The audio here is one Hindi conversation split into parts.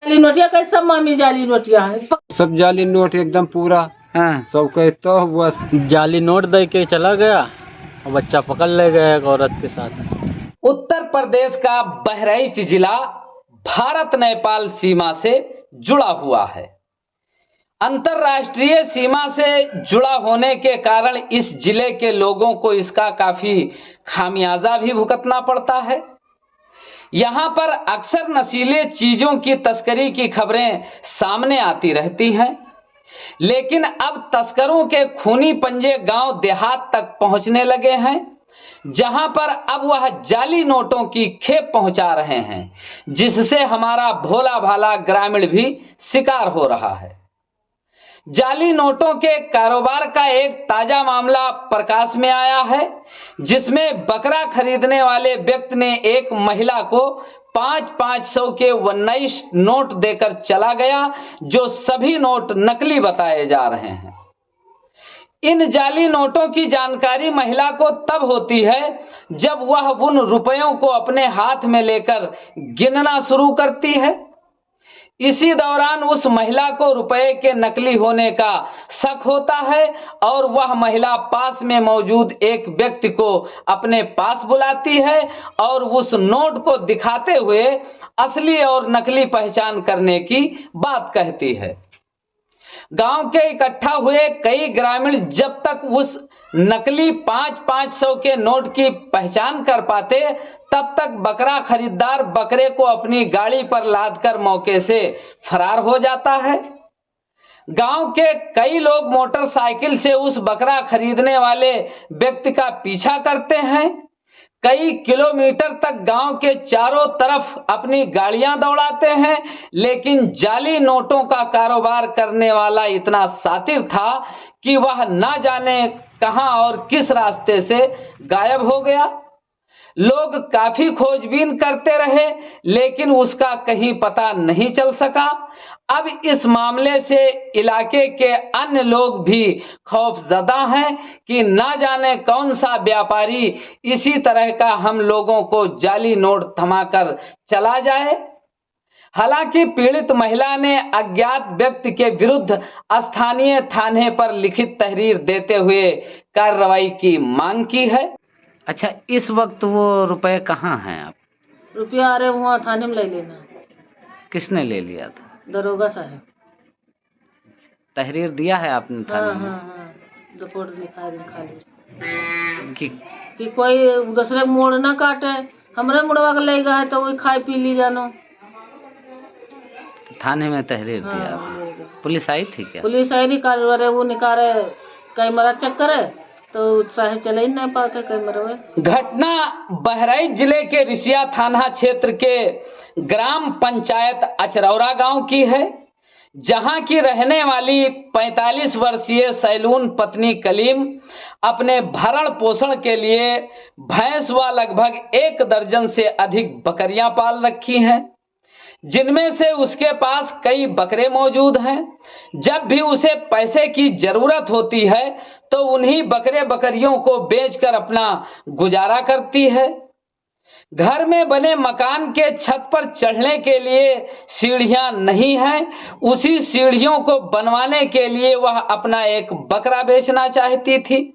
जाली नोटिया कैसे सब मामी जाली नोटिया है सब जाली नोट एकदम पूरा। हाँ। सब कहते बस जाली नोट दे के चला गया और बच्चा पकड़ ले गया एक औरत के साथ। उत्तर प्रदेश का बहराइच जिला भारत नेपाल सीमा से जुड़ा हुआ है। अंतरराष्ट्रीय सीमा से जुड़ा होने के कारण इस जिले के लोगों को इसका काफी खामियाजा भी भुगतना पड़ता है। यहाँ पर अक्सर नशीले चीजों की तस्करी की खबरें सामने आती रहती हैं, लेकिन अब तस्करों के खूनी पंजे गांव देहात तक पहुंचने लगे हैं, जहां पर अब वह जाली नोटों की खेप पहुंचा रहे हैं, जिससे हमारा भोला भाला ग्रामीण भी शिकार हो रहा है। जाली नोटों के कारोबार का एक ताजा मामला प्रकाश में आया है, जिसमें बकरा खरीदने वाले व्यक्ति ने एक महिला को 500 के 19 नोट देकर चला गया, जो सभी नोट नकली बताए जा रहे हैं। इन जाली नोटों की जानकारी महिला को तब होती है जब वह उन रुपयों को अपने हाथ में लेकर गिनना शुरू करती है। इसी दौरान उस महिला को रुपए के नकली होने का शक होता है और वह महिला पास में मौजूद एक व्यक्ति को अपने पास बुलाती है और उस नोट को दिखाते हुए असली और नकली पहचान करने की बात कहती है। गांव के इकट्ठा हुए कई ग्रामीण जब तक उस नकली 500 के नोट की पहचान कर पाते, तब तक बकरा खरीदार बकरे को अपनी गाड़ी पर लादकर मौके से फरार हो जाता है। गांव के कई लोग मोटरसाइकिल से उस बकरा खरीदने वाले व्यक्ति का पीछा करते हैं। कई किलोमीटर तक गांव के चारों तरफ अपनी गाड़ियां दौड़ाते हैं, लेकिन जाली नोटों का कारोबार करने वाला इतना शातिर था कि वह ना जाने कहां और किस रास्ते से गायब हो गया। लोग काफी खोजबीन करते रहे, लेकिन उसका कहीं पता नहीं चल सका। अब इस मामले से इलाके के अन्य लोग भी खौफजदा हैं कि ना जाने कौन सा व्यापारी इसी तरह का हम लोगों को जाली नोट थमाकर चला जाए। हालांकि पीड़ित महिला ने अज्ञात व्यक्ति के विरुद्ध स्थानीय थाने पर लिखित तहरीर देते हुए कार्रवाई की मांग की है। अच्छा, इस वक्त वो रुपए कहाँ हैं? आप रुपया अरे वहाँ थाने में ले लेना। किसने ले लिया था? दरोगा साहब। तहरीर दिया है आपने थाने में? हाँ, रिपोर्ट लिखा कि कोई दूसरे मोड़ ना काटे, हमरे मुड़वा के ले गए तो वही खाई पी ली जानो। थाने में तहरीर दिया आपने? पुलिस आई थी क्या? पुलिस आई थी, वो निकाले कई मरा चक्कर है तो साहब चले ही नहीं पाते कई मरवे। घटना बहराइच जिले के रिसिया थाना क्षेत्र के ग्राम पंचायत अचरौरा गांव की है, जहां की रहने वाली 45 वर्षीय सैलून पत्नी कलीम अपने भरण पोषण के लिए भैंस व लगभग 1 दर्जन से अधिक बकरियां पाल रखी हैं, जिनमें से उसके पास कई बकरे मौजूद हैं। जब भी उसे पैसे की जरूरत होती है तो उन्हीं बकरे बकरियों को बेचकर अपना गुजारा करती है। घर में बने मकान के छत पर चढ़ने के लिए सीढ़ियां नहीं हैं, उसी सीढ़ियों को बनवाने के लिए वह अपना एक बकरा बेचना चाहती थी।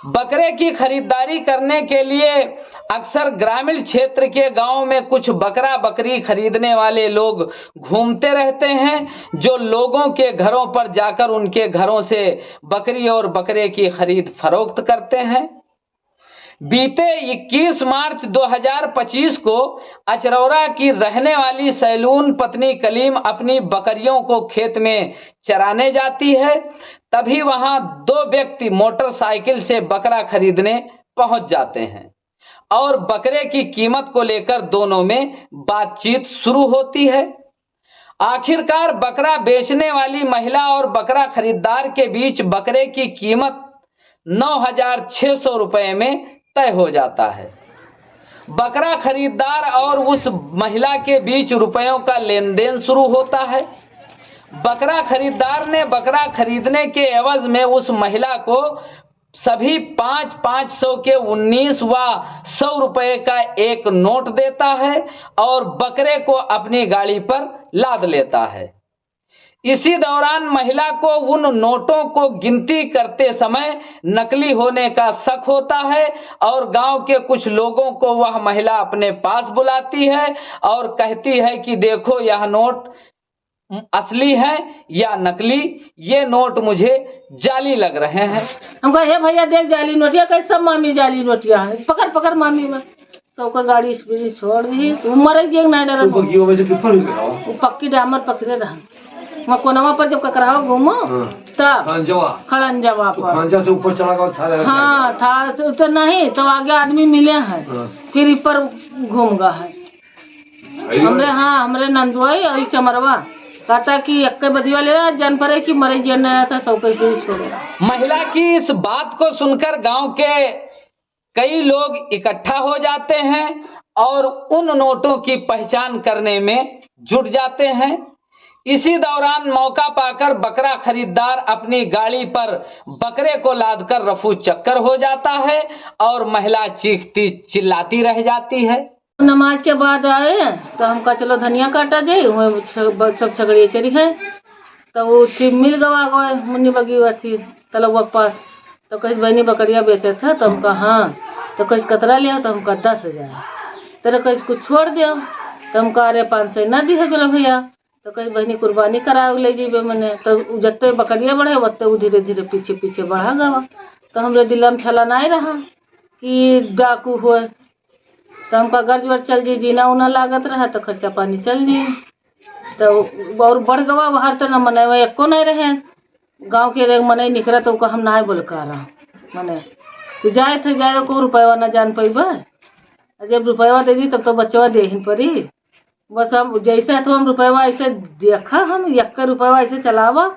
बकरे की खरीदारी करने के लिए अक्सर ग्रामीण क्षेत्र के गांव में कुछ बकरा बकरी खरीदने वाले लोग घूमते रहते हैं, जो लोगों के घरों पर जाकर उनके घरों से बकरी और बकरे की खरीद फरोख्त करते हैं। बीते 21 मार्च 2025 को अचरौरा की रहने वाली सैलून पत्नी कलीम अपनी बकरियों को खेत में चराने जाती है, तभी वहां 2 व्यक्ति मोटरसाइकिल से बकरा खरीदने पहुंच जाते हैं और बकरे की कीमत को लेकर दोनों में बातचीत शुरू होती है। आखिरकार बकरा बेचने वाली महिला और बकरा खरीदार के बीच बकरे की कीमत 9,600 रुपए में तय हो जाता है। बकरा खरीदार और उस महिला के बीच रुपयों का लेन देन शुरू होता है। बकरा खरीदार ने बकरा खरीदने के एवज में उस महिला को सभी 500 के 19 व 100 रुपए का एक नोट देता है और बकरे को अपनी गाड़ी पर लाद लेता है। इसी दौरान महिला को उन नोटों को गिनती करते समय नकली होने का शक होता है और गांव के कुछ लोगों को वह महिला अपने पास बुलाती है और कहती है कि देखो यह नोट असली है या नकली, ये नोट मुझे जाली लग रहे हैं। हम कहे हे भैया देख जाली नोटिया, कैसे सब मामी जाली नोटिया है, पकड़ पकड़ मामी में सबका गाड़ी स्पीड छोड़ दी। उमर नहीं डर पक्की डामर पकड़े रहा मैं कोनवा पर जब ककराओ घूमो तब खड़ंजवा पर से ऊपर चला गया था। हाँ था तो नहीं तो आगे आदमी मिले हैं फिर ऊपर घूम गया है हमरे नंदुआई और चमरवा कहता कि एक बदिया ले जान पड़े कि मरे जन आया था सौ पैसे छोड़ेगा। महिला की इस बात को सुनकर गांव के कई लोग इकट्ठा हो जाते हैं और उन नोटों की पहचान करने में जुट जाते हैं। इसी दौरान मौका पाकर बकरा खरीदार अपनी गाड़ी पर बकरे को लादकर रफू चक्कर हो जाता है और महिला चीखती चिल्लाती रह जाती है। नमाज के बाद आए तो हम कहा चलो धनिया काटा जाए, सब छगड़िए चरी है तो वो मिल गवा गए मुन्नी बगी हुआ थी तलवा के पास। तो कहीं बहनी बकरिया बेचे था तो हम कहा हाँ, तो कहीं कतरा लिया तो हम कहा 10,000, तेरे कहीं कुछ छोड़ दिया तो हम कहा अरे 500 ना दी है चलो भैया। तो कहीं बहनी कुर्बानी करा ले जीबे मैंने तो जत्ते बकरिया बढ़े वत्ते वो धीरे धीरे पीछे पीछे बढ़ा गवा। तो हमरे दिल में छला नहीं रहा कि डाकू हो, तो हमका गर्ज वर्ज चल जी जीना उना लागत रहा तो खर्चा पानी चल जी तो और बढ़ गवा बाहर तो न मने एको नहीं रहे गांव के रे मने निकला तो हम ना बोल कर रहा मने कि जाए थे जाए को रुपया ना जान पैबे, जब रुपया दे दी तब तो बच्चा दे ही पड़ी। बस हम जैसे तो हम रुपया ऐसे देखा हम 1 रुपया ऐसे चलावा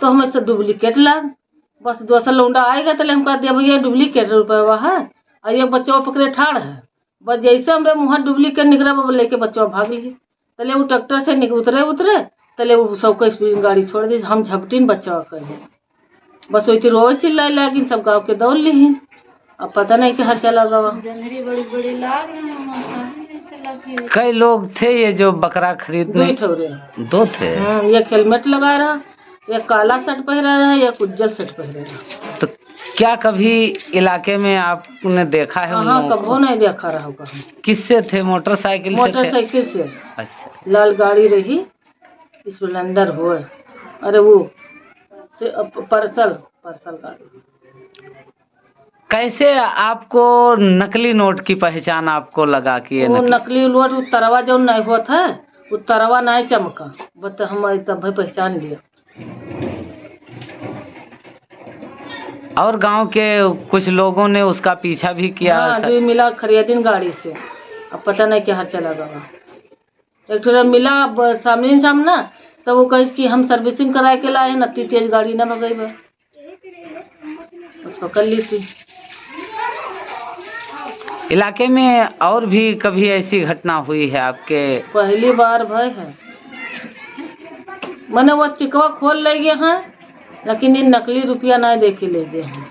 तो हम ऐसे डुप्लीकेट लाग, बस दूसरा लौंडा आएगा तो हम कह दिया भैया डुप्लीकेट रुपया है और ये बच्चा पकड़े ठाड़ है। बस जैसे हमारे मुँह डुप्लीकेट निकला वो लेके बच्चा भाग ली तले वो ट्रैक्टर से उतरे तले वो सबको स्पीड गाड़ी छोड़ दी। हम झपटीन बच्चा कर बस वही रोज चिल्लाए लागिन सब गाँव के दौड़ ली। अब पता नहीं कि हर चला गवा कई लोग थे ये जो बकरा खरीदने 2 थे। एक हेलमेट लगा रहा, एक काला शर्ट पहरा रहा, एक उज्जवल शर्ट पहरा रहा। तो क्या कभी इलाके में आपने देखा है? हाँ कभी नहीं देखा रहा होगा। किससे थे? मोटरसाइकिल से। अच्छा, लाल गाड़ी रही स्प्लेंडर हो, अरे वो पर्सल गाड़ी। कैसे आपको नकली नोट की पहचान आपको लगा कि ये नकली नोट तरवा जो नहीं हुआ था वो तरवा नहीं चमका, बस हम तब पहचान लिया। और गांव के कुछ लोगों ने उसका पीछा भी किया। हाँ, जो मिला खरीदिन गाड़ी से, अब पता नहीं क्या हर चला गया। एक थोड़ा मिला सामने तो वो कही कि हम सर्विसिंग करा के लाए न, तेज गाड़ी न भगई पकड़ ली थी। इलाके में और भी कभी ऐसी घटना हुई है आपके? पहली बार भाई है मैंने वो चिकवा खोल ले गए हैं लेकिन ये नकली रुपया नहीं दे के ले गए हैं।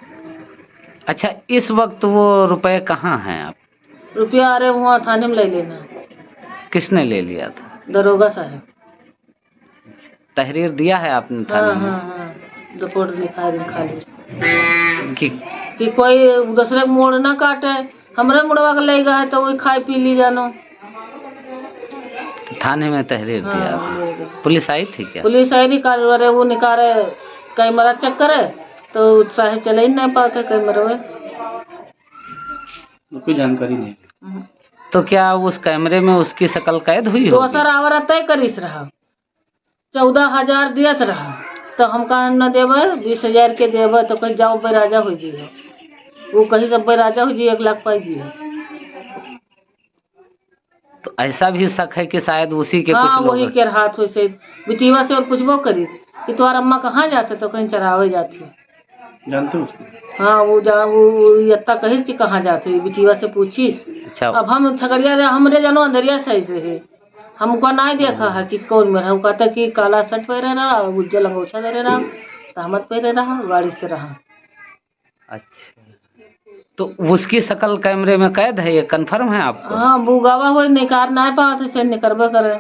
अच्छा, इस वक्त वो रुपए कहाँ हैं? आप रुपया अरे वहाँ थाने में ले लेना। किसने ले लिया था? दरोगा साहब। तहरीर दिया है आपने थाने में? हाँ, रिपोर्ट लिखा ली कि कोई दूसरे मोड़ ना काटे, हमरे मुड़वा के ले गए तो वही खाई पी ली जानो। थाने में तहरीर दिया? पुलिस आई थी क्या? पुलिस आई थी, अरे वो निकाले कैमरा चेक करे तो साहब चले ही नहीं पाते कैमरा में, कोई जानकारी नहीं। तो क्या उस कैमरे में उसकी शक्ल कैद हुई? दोसर आवरा तय करीस रहा, 14,000 दियत रहा तो हम कहा न देवे 20,000 के देवे तो कहीं जाओ भाई राजा हो जी है, वो कहीं सब भाई राजा हो जी 1 लाख पाई जी है। तो ऐसा भी शक है कि शायद उसी के हाँ, कुछ लोग वही के हाथ हो से बिटिया से और पूछबो करी कि तुम्हारा अम्मा कहाँ जाते तो कहीं चरावे जाती है। जानते हो? हाँ वो यत्ता कही कि कहाँ जाते बिटिया से पूछीस। अच्छा, अब हम छगड़िया हमरे जानो अंधेरिया साइड रहे, हमको नहीं देखा है कि कौन में वो कहता कि काला शर्ट पहने रहा, उज्जवल अंगोछा दे रहा, सहमत पहने रहा, गाड़ी से रहा। अच्छा, तो उसकी शक्ल कैमरे में कैद है, ये कंफर्म है आपको? हाँ बुगावा हो निकार ना पावत है, चल निकरबे करे।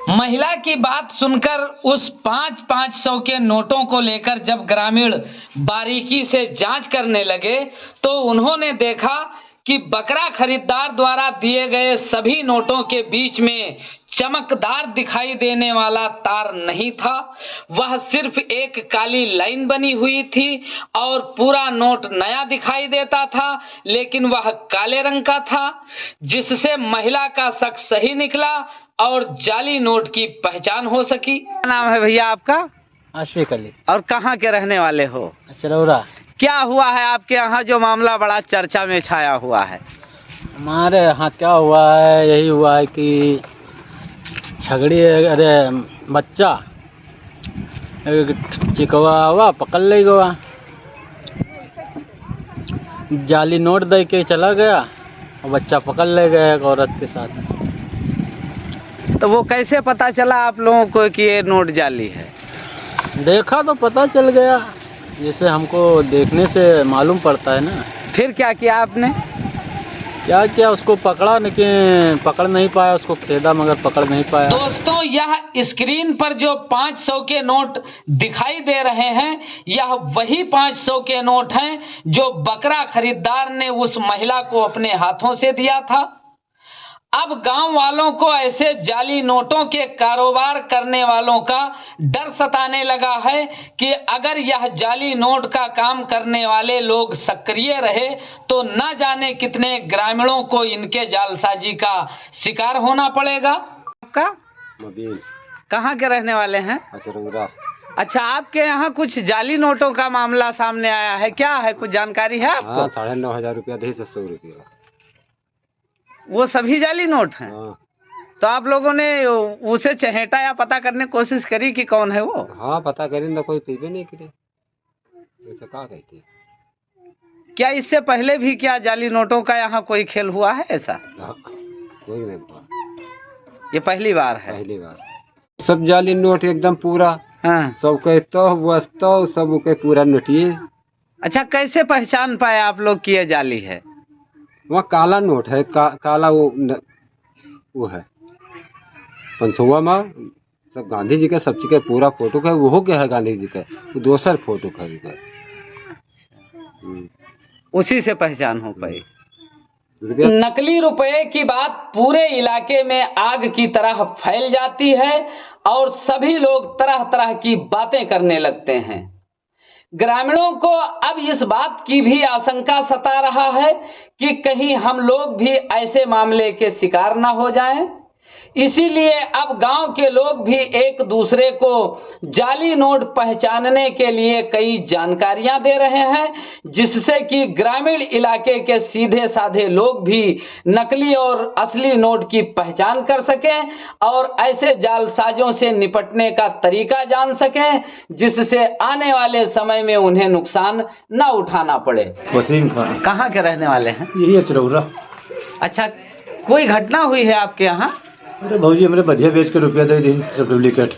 महिला की बात सुनकर उस 500 के नोटों को लेकर जब ग्रामीण बारीकी से जांच करने लगे तो उन्होंने देखा कि बकरा खरीदार द्वारा दिए गए सभी नोटों के बीच में चमकदार दिखाई देने वाला तार नहीं था। वह सिर्फ एक काली लाइन बनी हुई थी और पूरा नोट नया दिखाई देता था, लेकिन वह काले रंग का था, जिससे महिला का शक सही निकला और जाली नोट की पहचान हो सकी। क्या नाम है भैया आपका? आशिक अली। और कहाँ के रहने वाले हो? चरौरा। क्या हुआ है आपके यहाँ जो मामला बड़ा चर्चा में छाया हुआ है? हमारे यहाँ क्या हुआ है, यही हुआ है कि झगड़ी, अरे बच्चा चिकवा हुआ पकड़ ले गया, जाली नोट दे के चला गया और बच्चा पकड़ ले गया एक औरत के साथ। तो वो कैसे पता चला आप लोगों को कि ये नोट जाली है? देखा तो पता चल गया, जैसे हमको देखने से मालूम पड़ता है ना। फिर क्या किया आपने? क्या किया, उसको पकड़ा, लेकिन पकड़ नहीं पाया, उसको खेदा मगर पकड़ नहीं पाया। दोस्तों, यह स्क्रीन पर जो 500 के नोट दिखाई दे रहे हैं, यह वही 500 के नोट हैं जो बकरा खरीदार ने उस महिला को अपने हाथों से दिया था। अब गांव वालों को ऐसे जाली नोटों के कारोबार करने वालों का डर सताने लगा है कि अगर यह जाली नोट का काम करने वाले लोग सक्रिय रहे तो न जाने कितने ग्रामीणों को इनके जालसाजी का शिकार होना पड़ेगा। आपका कहाँ के रहने वाले हैं? अच्छा, आपके यहाँ कुछ जाली नोटों का मामला सामने आया है, क्या है, कुछ जानकारी है आपको? हाँ, 9,500 रुपया दे 100 रुपया। वो सभी जाली नोट हैं? हाँ। तो आप लोगों ने उसे चहेटा या पता करने की कोशिश करी कि कौन है वो? हाँ, पता करें तो कोई पीबे नहीं करे, ऐसा क्या कहते? क्या इससे पहले भी क्या जाली नोटों का यहाँ कोई खेल हुआ है ऐसा? हाँ, कोई नहीं हुआ, ये पहली बार है? पहली बार। सब जाली नोट एकदम पूरा। हाँ। सब के तो वस्तु सब के पूरा नोटिए। अच्छा, कैसे पहचान पाए आप लोग कि ये जाली है? वहाँ काला नोट है, काला वो है 500 में सब गांधी जी का सब चीज का पूरा फोटो का, वो क्या है गांधी जी का, वो दूसर फोटो का भी है। उसी से पहचान हो पाई। नकली रुपए की बात पूरे इलाके में आग की तरह फैल जाती है और सभी लोग तरह तरह की बातें करने लगते हैं। ग्रामीणों को अब इस बात की भी आशंका सता रहा है कि कहीं हम लोग भी ऐसे मामले के शिकार ना हो जाएं। इसीलिए अब गांव के लोग भी एक दूसरे को जाली नोट पहचानने के लिए कई जानकारियां दे रहे हैं, जिससे कि ग्रामीण इलाके के सीधे साधे लोग भी नकली और असली नोट की पहचान कर सकें और ऐसे जालसाजों से निपटने का तरीका जान सकें, जिससे आने वाले समय में उन्हें नुकसान न उठाना पड़े। वसीम खान। कहाँ के रहने वाले हैं? यही है चरौरा। अच्छा, कोई घटना हुई है आपके यहाँ? अरे भाजी, हमने बढ़िया बेच के रुपया दे दी, सब डुप्लीकेट।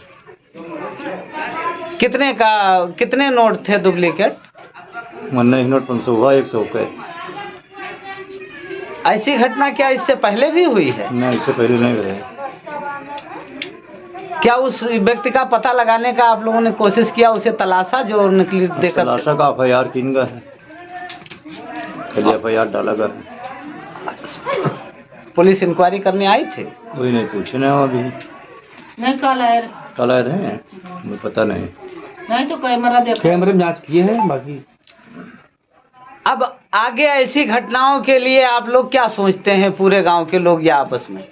कितने नोट थे डुप्लीकेट? वरना एक नोट 500 हुआ, 100 का। ऐसी घटना क्या इससे पहले भी हुई है? नहीं, इससे पहले नहीं हुआ। क्या उस व्यक्ति का पता लगाने का आप लोगों ने कोशिश किया, उसे तलाशा जो नकली देकर? तलाशा का FIR किन का है, FIR डाला गया। पुलिस इंक्वायरी करने आई थी? कोई नहीं पूछे ना अभी। नहीं कल आए रहे, मुझे पता नहीं। नहीं तो कैमरा देखो, कैमरे में जांच किए हैं बाकी। अब आगे ऐसी घटनाओं के लिए आप लोग क्या सोचते हैं, पूरे गांव के लोग या आपस में?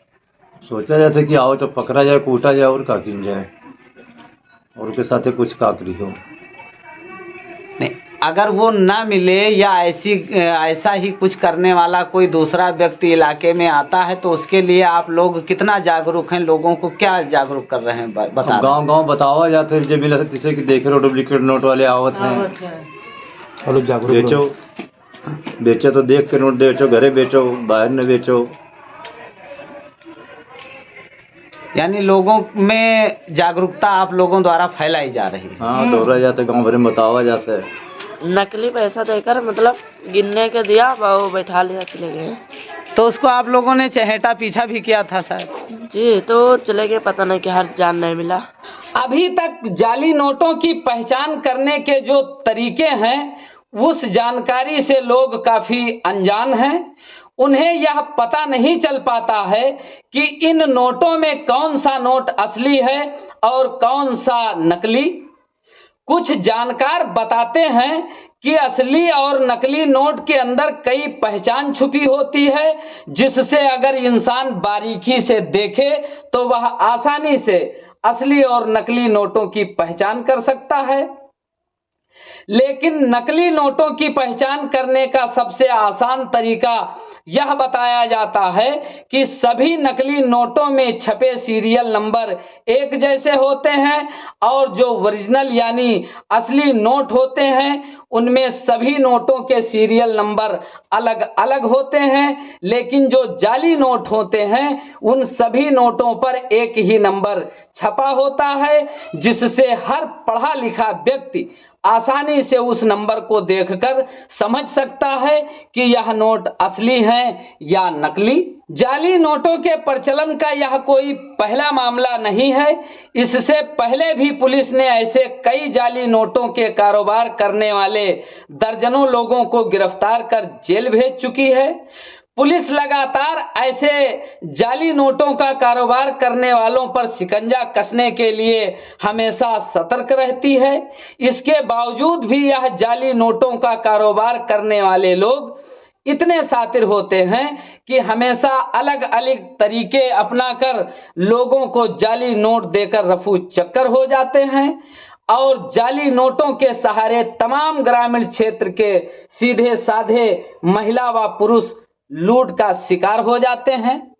सोचा जाता कि आओ तो पकड़ा जाए, कूटा जाए और काकिन जाए, और उसके साथ कुछ काकरी हो। नहीं, अगर वो ना मिले या ऐसा ही कुछ करने वाला कोई दूसरा व्यक्ति इलाके में आता है तो उसके लिए आप लोग कितना जागरूक हैं, लोगों को क्या जागरूक कर रहे हैं, बता? गांव बतावा जाते हैं, जब मिला जैसे कि देख रहे हो डुप्लीकेट नोट वाले आवत हैं, और लोग जागरूक बेचो तो देख के नोट बेचो, घरे बेचो, बाहर न बेचो। यानी लोगों में जागरूकता आप लोगों द्वारा फैलाई जा रही है। हाँ, दौड़ा जाता है, गाँव भर में बतावा जाता है। नकली पैसा देकर मतलब गिनने के दिया, वो बैठा लिया, चले गए। तो उसको आप लोगों ने चहेटा पीछा भी किया था शायद? जी, तो चले गए, पता नहीं क्या, हर जान नहीं मिला। अभी तक जाली नोटों की पहचान करने के जो तरीके हैं उस जानकारी से लोग काफी अनजान हैं। उन्हें यह पता नहीं चल पाता है कि इन नोटों में कौन सा नोट असली है और कौन सा नकली। कुछ जानकार बताते हैं कि असली और नकली नोट के अंदर कई पहचान छुपी होती है, जिससे अगर इंसान बारीकी से देखे तो वह आसानी से असली और नकली नोटों की पहचान कर सकता है। लेकिन नकली नोटों की पहचान करने का सबसे आसान तरीका यह बताया जाता है कि सभी नकली नोटों में छपे सीरियल नंबर एक जैसे होते हैं और जो ओरिजिनल यानी असली नोट होते हैं उनमें सभी नोटों के सीरियल नंबर अलग अलग होते हैं। लेकिन जो जाली नोट होते हैं उन सभी नोटों पर एक ही नंबर छपा होता है, जिससे हर पढ़ा लिखा व्यक्ति आसानी से उस नंबर को देखकर समझ सकता है कि यह नोट असली है या नकली। जाली नोटों के प्रचलन का यह कोई पहला मामला नहीं है। इससे पहले भी पुलिस ने ऐसे कई जाली नोटों के कारोबार करने वाले दर्जनों लोगों को गिरफ्तार कर जेल भेज चुकी है। पुलिस लगातार ऐसे जाली नोटों का कारोबार करने वालों पर शिकंजा कसने के लिए हमेशा सतर्क रहती है। इसके बावजूद भी यह जाली नोटों का कारोबार करने वाले लोग इतने शातिर होते हैं कि हमेशा अलग अलग तरीके अपनाकर लोगों को जाली नोट देकर रफू चक्कर हो जाते हैं और जाली नोटों के सहारे तमाम ग्रामीण क्षेत्र के सीधे साधे महिला व पुरुष लूट का शिकार हो जाते हैं।